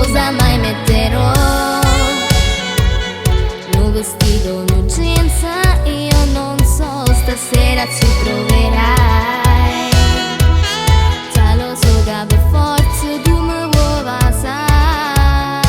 cosa mai metterò? Un vestito, un'urgenza, io non so, stasera ci troverai. Già lo so che per forza tu mi vuoi passare.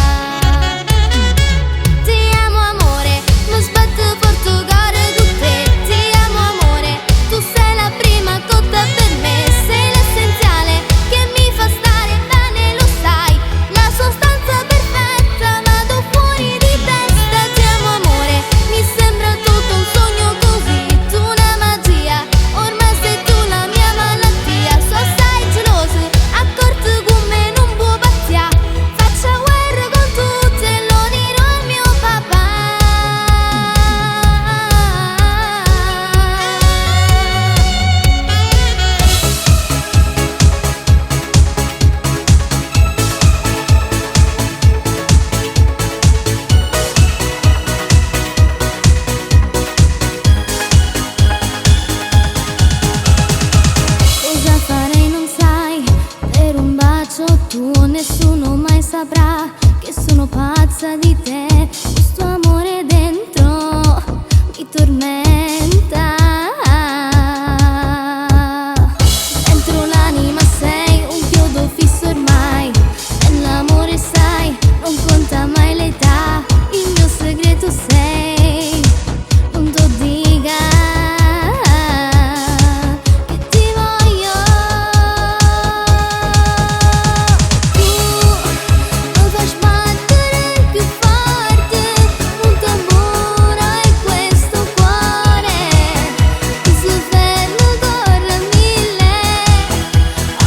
Ti amo amore, non sbatto forte cuore con te. Ti amo amore, tu sei la prima cotta per me. Sei l'essenziale che mi fa stare bene, lo sai. La sostanza perfetta, vado fuori di testa. Ti amo amore, mi sembra tutto un sogno così. Tu una magia, ormai sei tu la mia malattia. So sei geloso, accorto con me non può pazziare. Faccia guerra con tutti e lo dirò al mio papà. Cosa farei non sai, per un bacio tuo nessuno mai saprà che sono pazza di te. Questo amore dentro mi tormenta. Dentro l'anima sei un chiodo fisso ormai. Nell'amore sai, non conta mai l'età. Il mio segreto sei, non ti dica che ti voglio. Tu mi fai sbattere più forte un tamburo e questo cuore che si ferma corre a mille.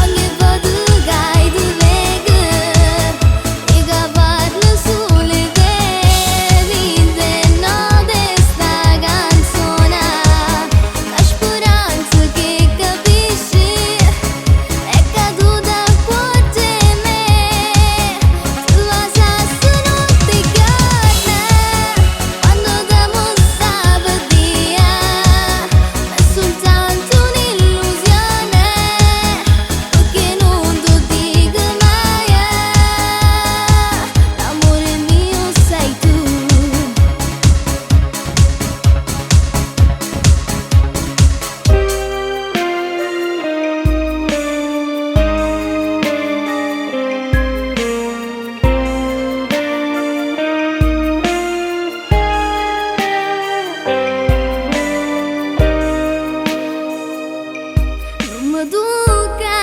Ogni volta che hai di leghe e che parlo sulle tue vite, no di sta canzone. La speranza che capisci è caduta fuori di me. Tu la sai se non ti chiama quando t'amo sabatia. È soltanto un'illusione perché non ti dico mai. L'amore mio sei tu. Non mi duca,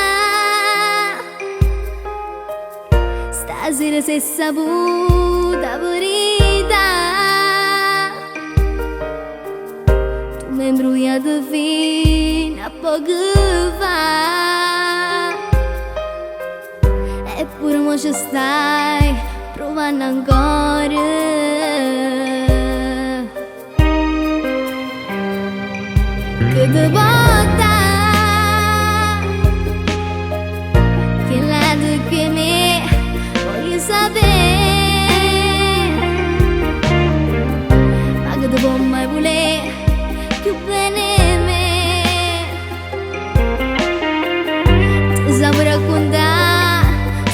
stasera sei saputa verità. Tu mi hai imbrogliato fino a poco fa, eppure mo ci stai provando ancora. Che ti porta che lato che me voglio sapere, ma che ti può mai volere più bene me. Ti saprò raccontare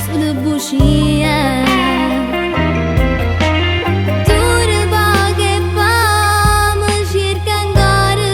sulle bugie. Dura poco e poi mi cerca ancora.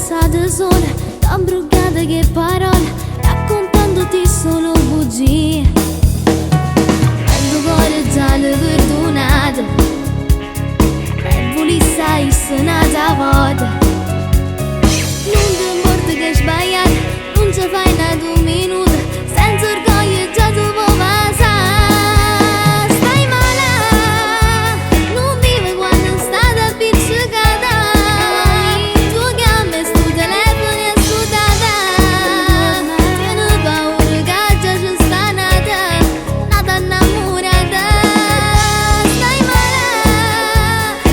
passate sole, tan bruciate che parole, raccontandoti solo bugie. Quando cuore già le perdonate e volessi essere nata volta. Non ti morte che sbagliate, non ci fai nato un minuto, senza orgoglio già tu puoi passare. Stai male, non vivi quando state appiccicata. Tu chiami sto telefono e sto data. Tieni paura che già ci sta nata innamorata. Stai male,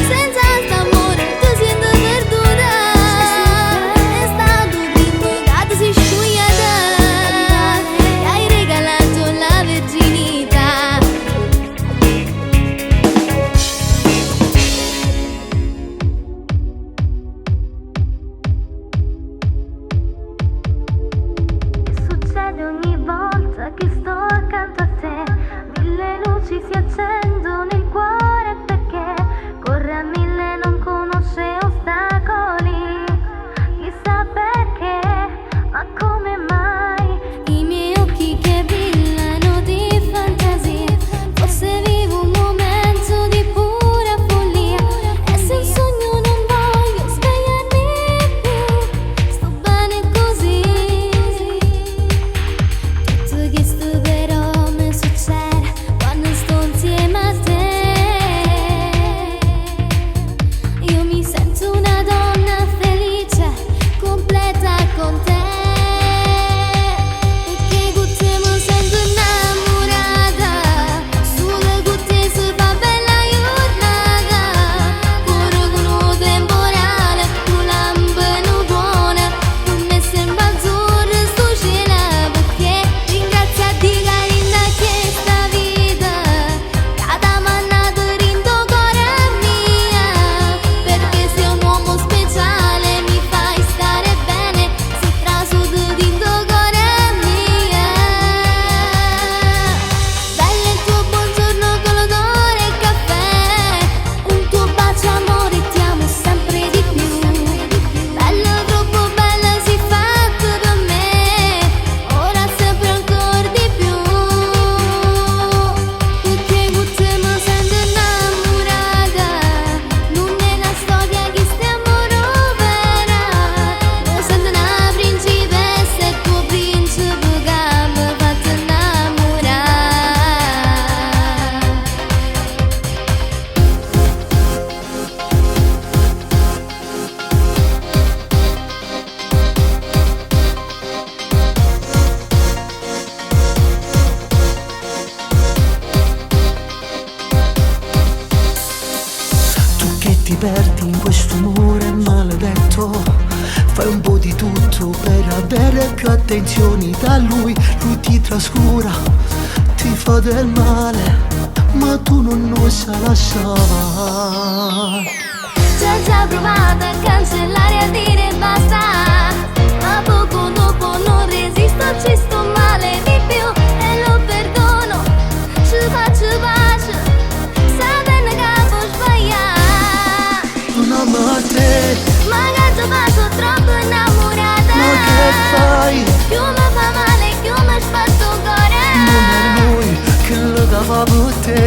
senza st'amore ti senti perduta. È stato prima che ti sei scogliata e hai regalato la verginità. Succede ogni volta che sto accanto a te, mille luci si accendono nel cuore perché corre a mille, non conosce ostacoli. Chissà perché, ma come mai? I miei occhi che brillano di fantasia, forse vivo un momento di pura follia. E se un sogno non voglio svegliarmi più, sto bene così. Tutto questo però mi succede quando sto insieme a te. Io mi sento una donna felice, completa con te. Perché con te mi sento innamorata, sulle con te si fa bella giornata. Corro con un temporale, un lampo buona, per me sembra azzurro sto cielo. Perché ringrazia di carina che sta vita che mannato rindo cuore mia. Perché sei un uomo speciale, mi fai stare bene, si trasudo rindo cuore mia. Bello il tuo buongiorno con l'odore e caffè, un tuo bacio amore, ti amo sempre di più. Bello, troppo bello sei fatto per me, ora sempre ancora di più. Perché con te mi sento innamorata, non è una storia che stiamo rovera. Mi sento una principessa e il tuo principe che mi ha fatto innamorare. Tu che ti perdi in questo amore maledetto, fai un po' di tutto per avere più attenzioni da lui. Lui ti trascura, ti fa del male, ma tu non lo sai lasciare. Ci ho già provato a cancellare e a dire basta, ma poco dopo non resisto, ci sto male di più e lo perdono. Ci faccio pace, sapendo che può sbagliare. Non amo a te, Ma che ci passo troppo innamorata. ma che fai? Più mi fa male, più mi spazzo cuore. Non è lui che lo dava per te,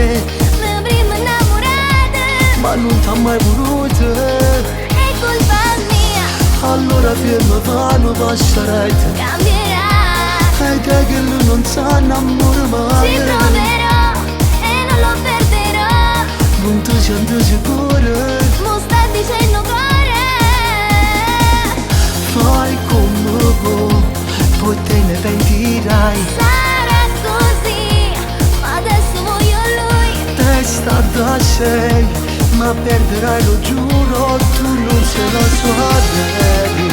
Mi prima innamorata, ma non t'ha mai voluto. è colpa mia, Allora ferma, va, non passerai te. cambierà. E te che lui non sa innamorare mai. Ci proverò e non lo perderò. Non ti senti sicuro, Mo sta dicendo cuore, fai come vuoi, poi te ne pentirai. sarà così, ma adesso voglio lui. Testa da sei, ma perderai, lo giuro, tu non sei la sua devi.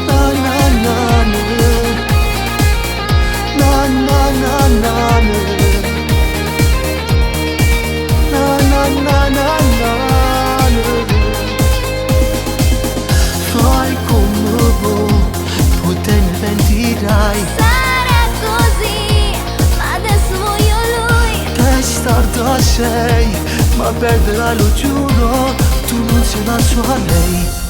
Na na na na, na na na na na, na na na na. Fai come vuoi, poi te ne pentirai. Sarà così, ma adesso voglio lui. Testa da sei, ma perderai, lo giuro, tu non sei la sua lei.